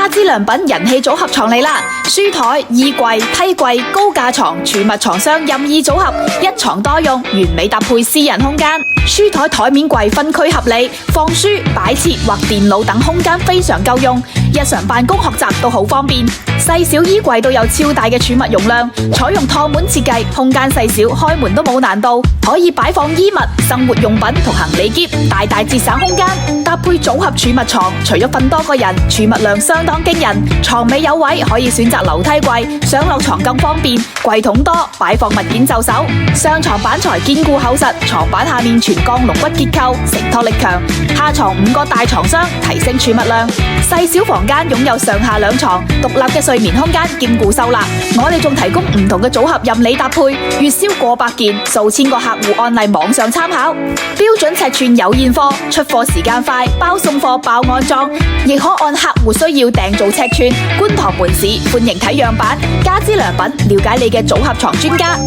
家之良品人氣組合床嚟啦！書台、衣櫃、梯櫃、高架床、儲物床箱任意組合，一床多用，完美搭配私人空間。書台台面櫃分區合理，放書、擺設或電腦等空間非常夠用，日常辦公學習都好方便。細小衣櫃都有超大嘅儲物容量，採用趟門設計，空間細小，開門都冇難度，可以擺放衣物、生活用品同行李篋，大大節省空間。搭配組合儲物床，除咗瞓多個人，儲物量相當驚人。床尾有位可以選擇樓梯櫃，上落床更方便。櫃桶多，擺放物件就手。上床板材堅固厚實，床板下面全鋼龍骨結構，承托力強。下床5個大床箱，提升儲物量。細小房間擁有上下兩床，獨立嘅睡眠空間兼顧收納。我哋仲提供唔同嘅組合任你搭配，月銷過百件，數千個客戶案例網上參考。標準尺寸有現貨，出貨時間快，包送貨包安裝，亦可按客戶需要訂做尺寸。觀塘門市歡迎睇樣板，家之良品，了解你嘅組合床專家。